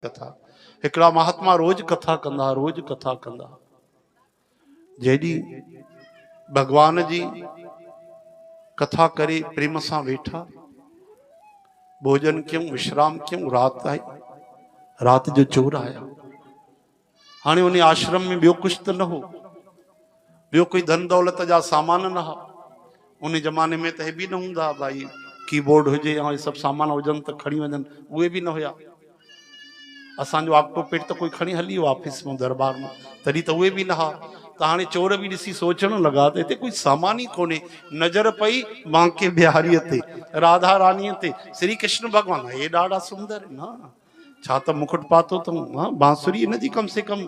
कथा हिकड़ा महात्मा रोज कथा कंदा जेडी भगवान जी कथा करे प्रेम सां वेठा भोजन क्यों विश्राम क्यों रात आई रात जो चोर आया हाने उन आश्रम में बियो कुछ तो न हो बियो कोई धन दौलत जा सामान न हा उन जमाने में तो भी न हुंदा भाई कीबोर्ड हुजे या सब सामान हुजन तो खड़ी वजन उहे भी न होया असो ऑक्टोपेट तो कोई खड़ी हली ऑफिस में दरबार में तरी तो वे भी न हा तो हाँ चोर भी ॾिसी सोचण लगा तो इतने कोई सामान ही कोने नजर पई बांके बिहारी ते राधा रानी ते श्री कृष्ण भगवान ये ॾाढा सुंदर ना छा तो मुकुट पातो तो हाँ बांसुरी इन जी कम से कम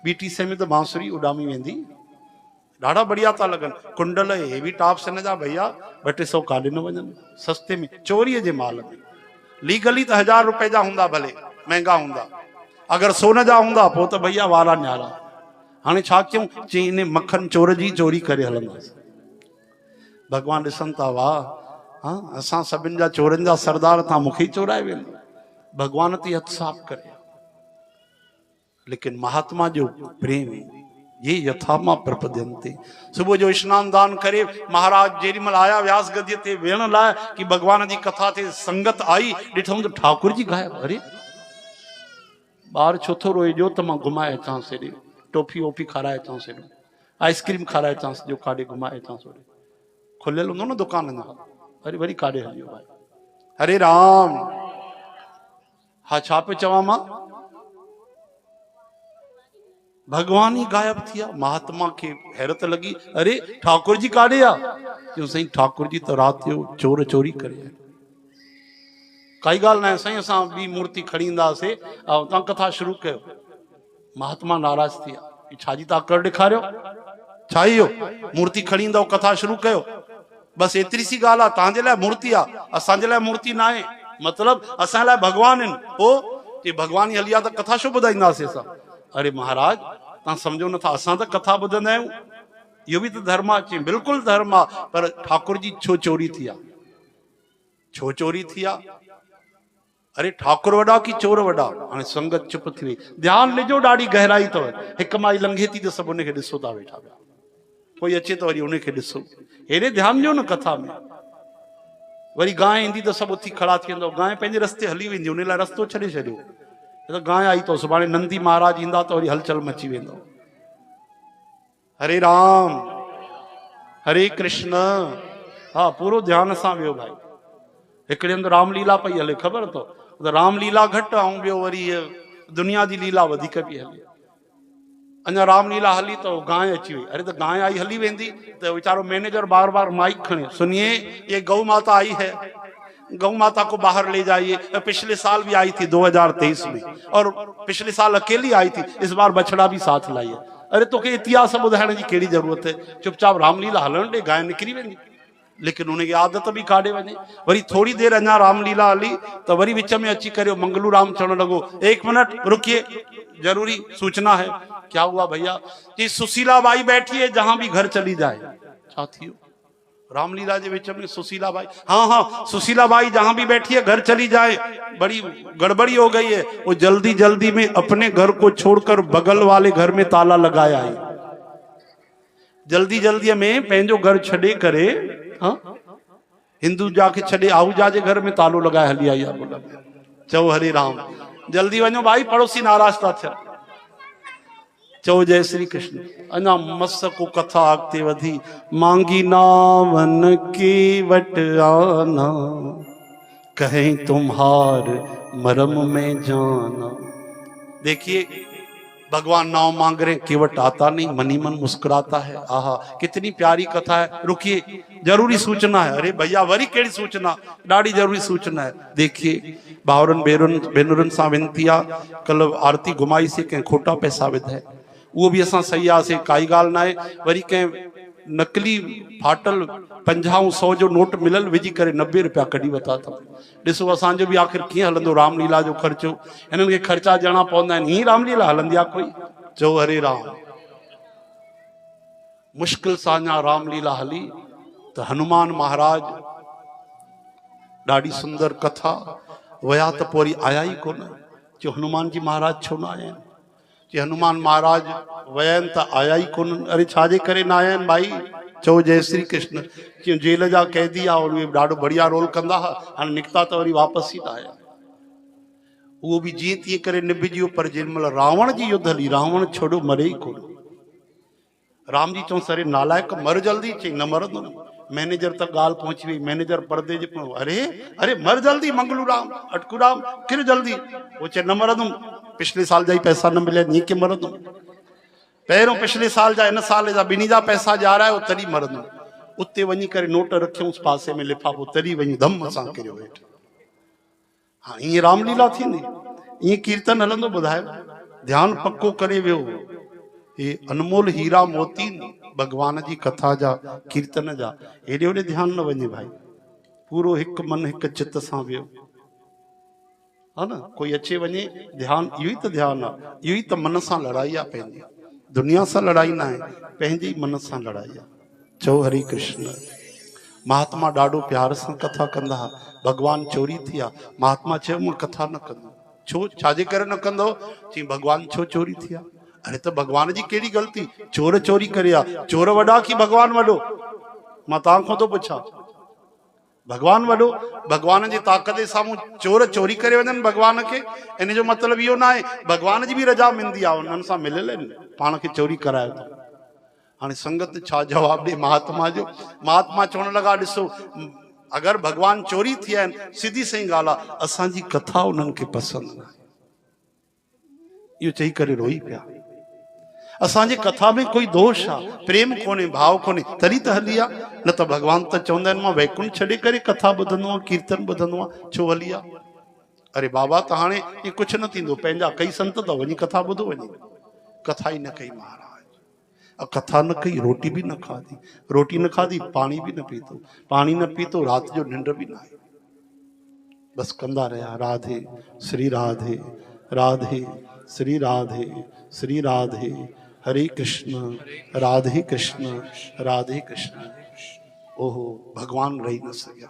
बीटीसी में तो बांसुरी उडामी वेंदी ॾाढा बढ़िया था लगन कुंडल ये भी टॉप से न जा भैया 200 काॾे न वजन सस्ते में चोरी जे माल में लीगली तो 1000 रुपए जा हुंदा भले महंगा हुंदा अगर सोन जा हुंदा पो तो भैया वारा न्यारा हाँ छा क्यों चई इन मक्खन चोर जी चोरी करे हलंदासीं भगवान ॾिसन था वाह हाँ असां सभिनि जा चोरनि जा सरदार था मूंखे ही चोराए वेंदो भगवान ते हथ साफ करे लेकिन महात्मा जो प्रेम ये यथामा प्रपद्यन्ते सुबह जो स्नान दान करे महाराज जेडीमल आया व्यास गद्य ते वेण लाए कि भगवान जी कथा ते संगत आई ॾिठऊं तो ठाकुर जी गायब अरे बार छो थो रोए जो तो मां घुमाए अचां से टोफी वोफी खाराए अचां से आइसक्रीम खाराए अचां जो काॾे घुमाए अचां से खुलियल हूंदो न दुकान ना अरे वरी काॾे हलियो भाई हरे राम हा छा पे चवां मां भगवान ही गायब थिया महात्मा के हैरत लगी अरे ठाकुर जी काॾे आ क्यों सही ठाकुर जी तो रात जो चोर चोरी करे काई गाल ना सही असां बी मूर्ति खड़ींदासीं ऐं तव्हां कथा शुरू कयो महात्मा नाराज थिया छाजी तव्हां कर ॾेखारियो छा इहो मूर्ति खड़ींदव कथा शुरू कयो बस एतिरी सी ॻाल्हि आहे तव्हांजे लाइ मूर्ति आहे असांजे लाइ मूर्ति न आहे मतलब असां लाइ भगवान आहिनि पोइ चई भगवान ही हली आहे त कथा छो ॿुधाईंदासीं असां अरे महाराज तव्हां सम्झो नथा असां त कथा ॿुधंदा आहियूं इहो बि त धर्म आहे चई बिल्कुलु धर्म आहे पर ठाकुर जी छो चोरी थी आहे छो चोरी थी आहे अरे ठाकुर वॾा की चोर वॾा हाणे संगत चुप थी वई ध्यानु ॾिजो ॾाढी गहराई अथव हिकु माई लंघे थी त सभु उनखे ॾिसो था वेठा पिया कोई अचे त वरी उनखे ॾिसो हेॾे ध्यानु ॾियो न कथा में वरी गांइ ईंदी त सभु उथी खड़ा थी वेंदो गांइ पंहिंजे रस्ते हली वेंदी उन लाइ रस्तो छॾे छॾियो त गांइ आई तो सुभाणे नंदी महाराज ईंदा त वरी हलचल मची वेंदो हरे राम हरे कृष्ण हा पूरो ध्यान सां वियो भाई हिकिड़े हंधि रामलीला पई हले ख़बर तो रामलीला घटि ऐं ॿियो वरी दुनिया जी लीला वधीक पई हले अञा रामलीला हली तो गांइ अची वई अरे तो गांइ आई हली वेंदी तो वीचारो मैनेजर बार बार माइक खणे सुनिए ये गौ माता आई है गौ माता को बाहर ले जाइए पिछले साल भी आई थी 2023 में और पिछले साल अकेली आई थी इस बार बछड़ा भी साथ लाई है अरे तोखे इतिहास ॿुधाइण जी कहिड़ी ज़रूरत है चुपचाप रामलीला हलण ॾे गांइ निकिरी वेंदी लेकिन उनकी आदत भी काढ़े वने वरी थोड़ी देर अञा रामलीला हली तो वरी विच में अची करे मंगलू राम चढ़ लगो 1 मिनट रुकिए जरूरी सूचना है क्या हुआ भैया कि सुशीला बाई बैठी है जहां भी घर चली जाए छा थियो रामलीला के विच में सुशीला बाई हाँ सुशीला बाई जहां भी बैठी है घर चली जाए बड़ी गड़बड़ी हो गई है वो जल्दी जल्दी में अपने घर को छोड़कर बगल वाले घर में ताला लगाया है जल्दी जल्दी में पंहिंजो घर छॾे करे हाँ हिंदू जाके छॾे आहूजा जे घर में तालो लगाए हली आई आहे बोला चओ हरे राम जल्दी वञो भाई पड़ोसी नाराज था थिया चओ जय श्री कृष्ण अञा मस को कथा अॻिते वधी मांगी नावन की वट आना कहें तुम्हार मरम में जाना देखिए भगवान नाव मांग रहे केवट आता नहीं मनी मन मुस्कुराता है आहा कितनी प्यारी कथा है रुकिए जरूरी सूचना है अरे भैया वरी केड़ी सूचना ॾाढी जरूरी सूचना है देखिए भावरन भेनरुन सां विनती आहे कल आरती घुमाई से कंहिं खोटा पैसा विधाए वो भी असां सही आसीं काई ॻाल्हि न आहे वरी कंहिं नकली फाटल 50-100 जो नोट मिलल विझी करे 90 रुपया कढी वता अथऊं ॾिसो असांजो बि आख़िर कीअं हलंदो रामलीला जो ख़र्चो हिननि खे ख़र्चा ॾियणा पवंदा आहिनि हीअं रामलीला हलंदी आहे कोई चओ हरे राम मुश्किल सां अञा रामलीला हली त हनुमान महाराज ॾाढी सुंदर कथा वया त पोइ वरी आया ई कोन जो हनुमान जी महाराज छो ना आया कि हनुमान महाराज वयन त आया ही कोन। अरे छाजे करे ना आया भाई, चो जय श्री कृष्ण। क्यों जेल जा कैदी आ और ॾाढो बढ़िया रोल कंदा हाणे निकिता त वरी वापसि ई न आया। वो भी जीअं तीअं करे निभिजियो, पर जेमल रावण जी युद्ध हली रावण छोड़ो मरे ही कोन। राम जी चऊं सरे नालायक मर जल्दी, चई न मरंदुमि। मैनेजर तक गाल पहुंची वही, मैनेजर पर्दे जे अरे अरे मर जल्दी मंगलू राम अटकू राम किर जल्दी। वो चए न मरंदुमि, पिछले साल जा ही पैसा न मिले नी के मरंदुमि। पहिरों पिछले साल जा इन साल जा ॿिन्ही जा पैसा ॼारायो तॾहिं मरंदुमि। उते वञी करे नोट रखियऊंसि पासे में लिफ़ाफ़ो, तॾहिं वञी धम सां किरियो हेठि। हाँ ईअं रामलीला थींदी, ईअं कीर्तन हलंदो। ॿुधायो ध्यानु पक्को करे वियो, ये अनमोल हीरा मोती भगवान जी कथा जा कीर्तन जा, हेॾे होॾे ध्यानु न वञे भाई। पूरो हिकु मन हिकु चित सां वियो, हा न। कोई अचे वञे ध्यानु, इहो ई त ध्यानु आहे, इहो ई त मन सां लड़ाई आहे पंहिंजी। दुनिया सां लड़ाई न आहे, पंहिंजे ई मन सां लड़ाई आहे। चओ हरे कृष्ण। महात्मा ॾाढो प्यार सां कथा कंदा हुआ। भगवान चोरी थी आहे, महात्मा चयो मां कथा न कंदो। छो छाजे करे न कंदो? चई भगवान छो चोरी थी आहे? अरे त भगवान जी कहिड़ी ग़लती? चोर चोरी करे आहे, चोर वॾा की भगवान वॾो? मां तव्हां खां थो पुछां, भगवान वॾो? भगवान जी ताक़त जे साम्हूं चोर चोरी करे वञनि भगवान खे, इन जो मतिलबु इहो न आहे भगवान जी बि रजा मिलंदी आहे, उन्हनि सां मिलियल आहिनि, पाण खे चोरी करायो थो। हाणे संगत छा जवाबु ॾे महात्मा जो? महात्मा चवण लॻा ॾिसो अगरि भगवान चोरी थी आहिनि, सिधी सही ॻाल्हि आहे, असांजी कथा उन्हनि खे पसंदि न आहे। इहो चई करे रोई पिया। असांजे कथा में कोई दोष आहे, प्रेम कोन्हे, भाव कोन्हे, तॾहिं त हली आहे। न त भगवान त चवंदा आहिनि मां वैकुंठ छॾे करे कथा ॿुधंदो आहियां, कीर्तन ॿुधंदो आहियां, छो हली आहे? अरे बाबा त हाणे इहे कुझु न थींदो, पंहिंजा कई संत त वञी कथा ॿुधो वञे। कथा ई न कई महाराज, कथा न कई, रोटी बि न खाधी, रोटी न खाधी, पाणी बि न पीतो, पाणी न पीतो, राति जो निंड बि न आई। बस कंदा रहिया राधे श्री राधे राधे श्री राधे श्री राधे, हरे कृष्ण राधे कृष्ण राधे कृष्ण। ओहो भगवान रही न सकिया।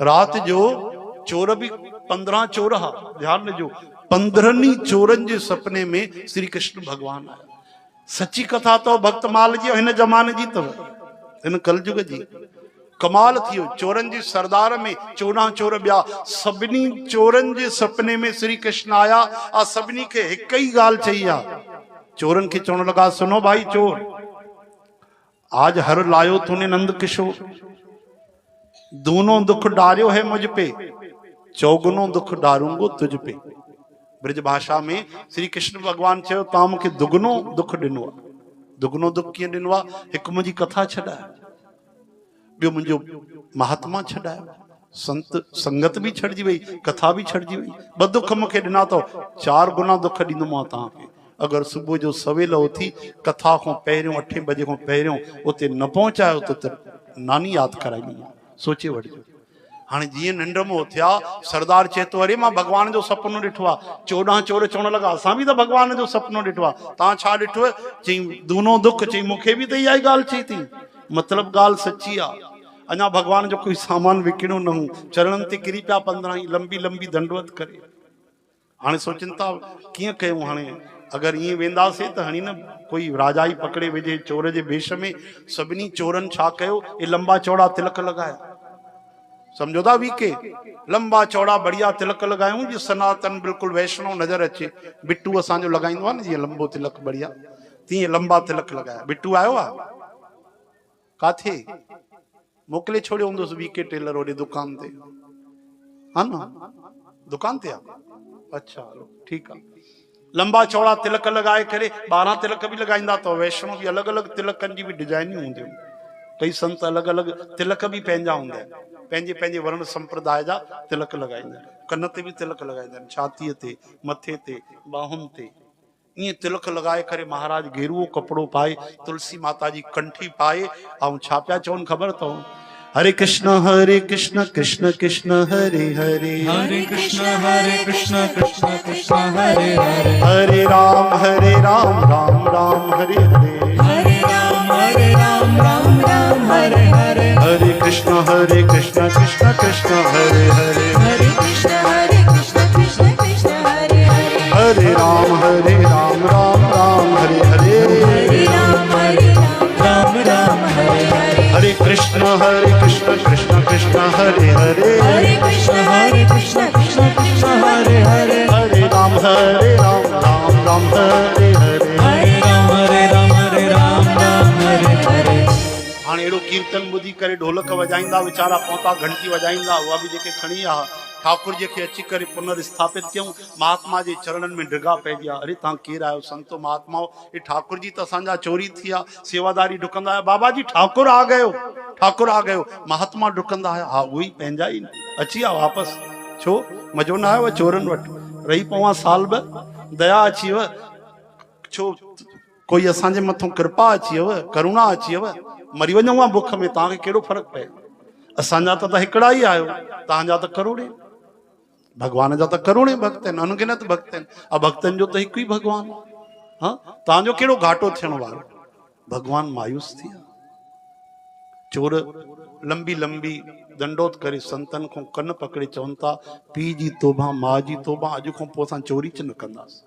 रात जो चोर भी 15 चोर हा, ध्यान ॾिजो, 15 चोरनि जे सपने में श्री कृष्ण भगवान आया। सची कथा तो भक्त माल जी हिन जमाने जी अथव, हिन कलयुग जी। कमाल थियो, चोरनि जी सरदार में 14 चोर ॿिया, सभिनी चोरनि जे सपने में श्री कृष्ण आया। आ सभिनी खे हिक ही ॻाल्हि चई आहे। चोरनि खे चवण लगा, सुनो भाई चोर, आज हर लायो तूने नंद किशोर, दोनों दुख डारियो है मुझ पे, चौगुनो दुख डारूंगो तुझ पे। ब्रज भाषा में श्री कृष्ण भगवान चयो तव्हां मूंखे दुगनो दुख ॾिनो आहे। दुगनो दुख कीअं ॾिनो आहे? हिकु मुंहिंजी कथा छॾायो, ॿियो मुंहिंजो महात्मा छॾायो, संत संगत भी छॾिजी वई, कथा भी छॾिजी वई। ॿ दुख मूंखे ॾिना अथव, 4 गुना दुख ॾींदोमांव तव्हांखे अगरि सुबुह जो सवेल उथी कथा खां पहिरियों 8 बजे खां पहिरियों उते न पहुचायो त नानी यादि कराईंदी। सोचे वठिजो। हाणे जीअं निंड में उथिया, सरदार चए थो अरे मां भगवान जो सपनो ॾिठो आहे। 14 चोर चवण लॻा असां बि त भगवान जो सपनो ॾिठो आहे, तव्हां छा ॾिठो? चई दूनो दुख। चई मूंखे बि त इहा ई ॻाल्हि चई थी, मतिलबु ॻाल्हि सची आहे। अञा भगवान जो कोई सामान विकिणो न हो, चरणनि ते किरी पिया 15 ई लंबी लंबी दंडवत करे। हाणे सोचनि था कीअं कयूं? हाणे अगरि ईअं वेंदासीं त हणी न कोई राजा ई पकड़े विझे चोर जे वेश में। सभिनी चोरनि छा कयो? ये लंबा चौड़ा तिलक लॻाया, समझो था वी के लंबा चौड़ा बढ़िया तिलक लगायूं जी सनातन बिल्कुल वैष्णव नजर अचे। बिट्टू असांजो लगाईंदो आहे न जीअं लंबो तिलक बढ़िया, तीअं लंबा तिलक लगाया। बिट्टू आयो आहे काथे? मोकिले छोड़ियो हूंदुसि वी के टेलर ओॾे दुकान ते, हा न दुकान ते आहे। अच्छा हलो ठीकु आहे। लंबा चौड़ा तिलक लगाए करे 12 तिलक भी लगाईंदा तो वैष्णव भी अलग अलग तिलकनि जी भी डिजाइनियूं हूंदियूं। कई संत अलग अलग तिलक भी पंहिंजा हूंदा आहिनि, पंहिंजे पंहिंजे वर्ण संप्रदाय जा तिलक लगाईंदा आहिनि। कन ते भी तिलक लगाईंदा आहिनि, छातीअ ते, मथे ते, बाहुनि ते। ईअं तिलक लगाए करे महाराज गेरुओ कपिड़ो पाए, तुलसी माता जी कंठी पाए ऐं छा पिया चवनि ख़बर अथव? हरे कृष्ण कृष्ण कृष्ण हरे हरे, हरे कृष्ण कृष्ण कृष्ण हरे हरे, हरे राम राम राम हरे हरे, हरे राम राम राम हरे हरे, हरे कृष्ण कृष्ण कृष्ण हरे हरे, हरे कृष्ण कृष्ण कृष्ण हरे हरे। हरे राम राम राम हरे हरे, हरे राम राम हरे हरे, हरे कृष्ण कृष्ण कृष्ण हरे हरे, हरे कृष्ण कृष्ण कृष्ण हरे हरे, हरे राम राम राम हरे हरे, हरे राम राम हरे हरे। हाणे अहिड़ो कीर्तन ॿुधी करे ढोलक वॼाईंदा वीचारा पहुता, घंटी वॼाईंदा, उहा बि जेके खणी आ ठाकुर जी खे अची करे पुनर्स्थापित कयूं, महात्मा जे चरणनि में डिगा पइजी विया। अरे तव्हां केरु आहियो संतो महात्माओ, हे ठाकुर जी त असांजा चोरी थी आहे, सेवादारी डुकंदा आहियो, बाबा जी ठाकुर आ गयो, ठाकुर आ गयो। महात्मा डुकंदा आया, हा उहे ई पंहिंजा ई अची विया वापसि। छो मज़ो न आयो चोरनि वटि, रही पवां साल ॿ, दया अची वियो, छो कोई असांजे मथां कृपा अची वियो, करुणा अची वियो, मरी वञूं आहे बुख में, तव्हांखे कहिड़ो फ़र्क़ु पए, असांजा त हिकिड़ा ई आहियो, तव्हांजा त करोड़े, भगवान जा त करोड़े भक्त आहिनि, अनगिनत भक्त आहिनि, भक्तनि जो त हिकु ई भगवान। हाँ तव्हांजो कहिड़ो घाटो थियण वारो, भगवान मायूस थी विया। चोर लंबी लंबी दंडोत करे संतन को कन पकड़े चवनि था, पीउ जी तोबा माउ जी तोबा, अॼु खां पोइ असां चोरी च न कंदासीं,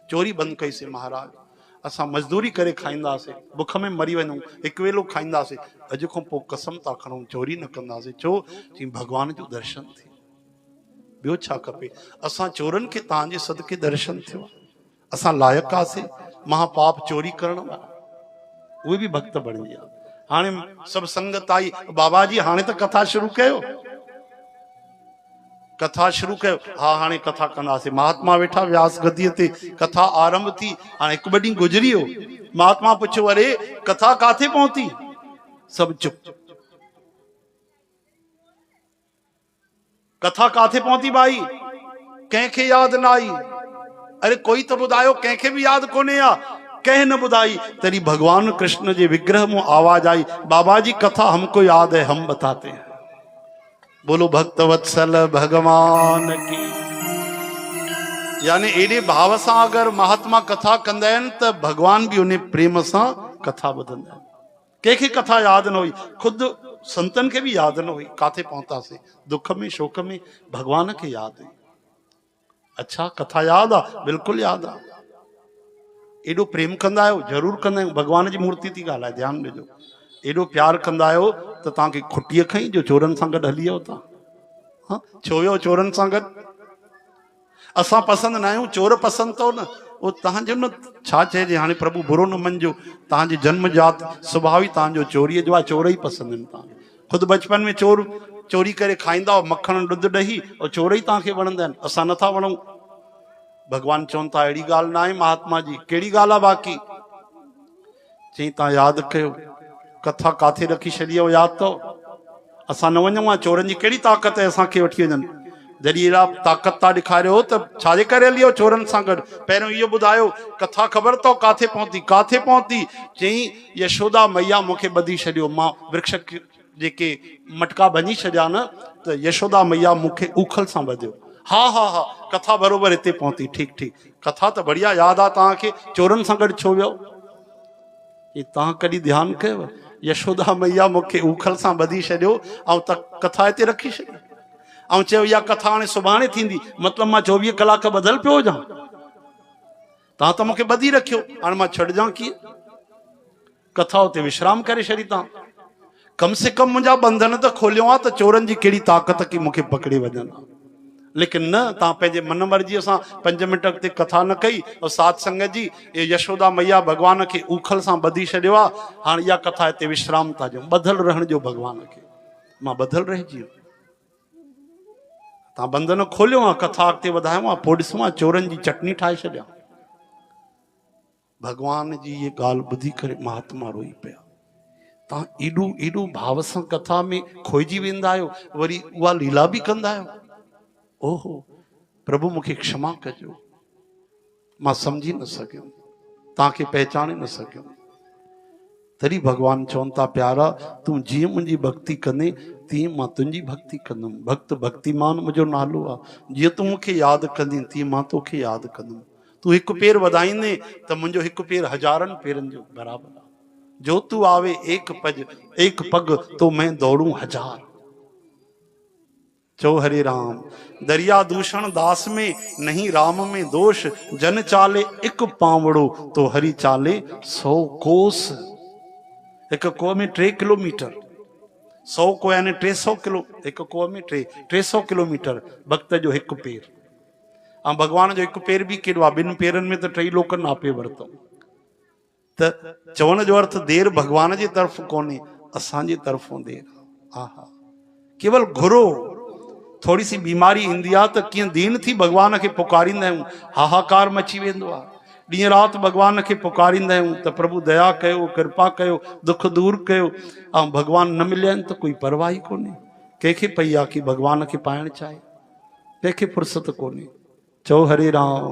चोरी बंदि कईसीं महाराज, असां मजदूरी करे खाईंदासीं, बुख में मरी वञूं, हिकु वेलो खाईंदासीं, अॼु खां पोइ कसम था खणूं चोरी न कंदासीं। छो चई भगवान जो दर्शन थी, ॿियो छा खपे, असां चोरनि खे तव्हांजे सदके दर्शन थियो, असां लाइक़ु आसीं महापाप चोरी करण वारा, उहे बि भक्त बणिजी विया। हाणे सभु संगत आई, बाबा जी हाणे त कथा शुरू कयो, कथा शुरू कयो, हा हाणे कथा कंदासीं। महात्मा वेठा व्यास गदीअ ते, कथा आरंभ थी, हाणे हिकु ॿ ॾींहुं गुज़री वियो, महात्मा पुछियो अरे कथा काथे पहुती, सभु चुप, कथा काथे पहुती भाई, कंहिंखे यादि न आई, अरे कोई तो ॿुधायो, कंहिंखे बि यादि कोन्हे आ, कंहिं न ॿुधाई, तॾहिं भगवान कृष्ण जे विग्रह में आवाज आई, बाबा जी कथा हमको याद है, हम बताते हैं। बोलो भक्त वत्सल भगवान की। यानी एॾे भाव सां अगर महात्मा कथा कंदा आहिनि त भगवान भी उन्हें प्रेम सां कथा ॿुधंदा आहिनि। कंहिंखे कथा यादि न हुई, खुद संतन खे भी यादि न हुई, काथे पहुतासीं, दुख में शोक में भगवान खे यादि हुई। अच्छा कथा यादि आहे, बिल्कुलु यादि आहे। एॾो प्रेम कंदा आहियो, ज़रूरु कंदा आहियूं, भगवान जी मूर्ति थी ॻाल्हाए, ध्यानु ॾिजो। एॾो प्यार कंदा आहियो त तव्हांखे खुटीअ खईं जो चोरनि सां गॾु हली वियो तव्हां, हाँ छो वियो चोरनि सां गॾु, असां पसंदि न आहियूं, चोर पसंदि अथव न, उहो तव्हांजो न छा चइजे, हाणे प्रभु बुरो न मञिजो, तव्हांजी जन्मजात सुभाउ ई तव्हांजो चोरीअ जो आहे, चोर ई पसंदि आहिनि तव्हांखे। ख़ुदि बचपन में चोरी करे खाईंदा हुआ, मखण ॾुध ॾही, और चोर ई तव्हांखे वणंदा आहिनि, असां नथा वणूं। भगवान चवनि था अहिड़ी ॻाल्हि न आहे महात्मा जी, कहिड़ी ॻाल्हि आहे बाक़ी, चई तव्हां यादि कयो कथा काथे रखी छॾी आहे, यादि अथव, असां न वञूं आहे, चोरनि जी कहिड़ी ताक़त आहे असांखे वठी वञनि, जॾहिं अहिड़ा ताक़त था ॾेखारियो त छाजे करे हली वियो चोरनि सां गॾु, पहिरियों इहो ॿुधायो कथा ख़बर अथव काथे पहुती, काथे पहुती, चई यशोदा मैया मूंखे ॿधी छॾियो, मां वृक्ष जेके मटका भञी छॾिया न, त यशोदा मैया मूंखे उखल सां ॿधियो। हा हा हा कथा बरोबरि हिते पहुती, ठीकु ठीकु, कथा त बढ़िया यादि आहे तव्हांखे, चोरनि सां गॾु छो वियो, तव्हां कॾहिं ध्यानु कयव, यशोदा मैया मूंखे उखल सां ॿधी छॾियो ऐं त कथा हिते रखी छॾी, ऐं चयो इहा कथा हाणे सुभाणे थींदी, मतिलबु मां 24 कलाक ॿधल पियो हुजां, तव्हां त मूंखे ॿधी रखियो, हाणे मां छॾिजां कीअं, कथा हुते विश्राम करे छॾी तव्हां, कम से कम मुंहिंजा बंधन त खोलियो आहे त चोरनि जी कहिड़ी ताक़त की मूंखे पकड़े वञनि, लेकिन न, तव्हां पंहिंजे मन मर्ज़ीअ सां 5 मिंट ते कथा न कई, और साध संगत जी यशोदा मैया भगवान खे उखल सां ॿधी छॾियो आहे, हाणे इहा कथा हिते विश्राम था ॾियूं, ॿधल रहण जो भगवान खे, मां ॿधल रहिजी वियुमि, तव्हां बंधन खोलियो आहे, कथा अॻिते वधायो आहे, पोइ ॾिसूं चोरनि जी चटनी ठाहे छॾिया। भगवान जी ये ॻाल्हि ॿुधी करे महात्मा रोई पिया। तव्हां एॾो एॾो भाव सां कथा में खोइजी वेंदा आहियो, वरी उहा लीला बि कंदा आहियो, ओहो प्रभु मूंखे क्षमा कजो, मां सम्झी न सघियुमि, तव्हांखे पहचाने न सघियुमि। तॾहिं भगवान चवनि था प्यारा, तूं जीअं मुंहिंजी भक्ति कंदे तीअं मां तुंहिंजी भक्ति कंदुमि, भक्त भक्तिमान मुंहिंजो नालो आहे, जीअं तूं मूंखे यादि कंदी तीअं मां तोखे यादि कंदुमि, तूं हिकु पेर वधाईंदे त मुंहिंजो हिकु पेर हज़ारनि पेरनि जो बराबरि आहे, जो तू आवे एक पग तो मैं दौड़ूं 1000। चो हरे राम। दरिया दूषण दास में नहीं राम में दोष, जन चाले एक पावड़ो तो हरि चाले 100 कोस। एक को में 3 किलोमीटर, 100 को यानी 300 किलो, एक को में 300 किलोमीटर भक्त जो एक पेर। हाँ भगवान जो एक पेर भी केड़ो, बिन पेरन में तो 3 लोक नापे वरतो। त चवण जो अर्थ देर भगवान जी तरफ कोने, असांजी तरफों देर। आहा केवल घुरो, थोड़ी सी बीमारी ईंदी आहे त कीअं दीन थी भगवान खे पुकारींदा आहियूं, हाहाकार मची वेंदो आहे। ॾींहं राति भगवान खे पुकारींदा आहियूं त प्रभु दया कयो, कृपा कयो, दुख दूर कयो। ऐं भगवान न मिलिया आहिनि त कोई परवाह ई कोन्हे। कंहिंखे पई आहे की भगवान खे पाइणु चाहे, कंहिंखे फुर्सत कोन्हे। चओ हरे राम।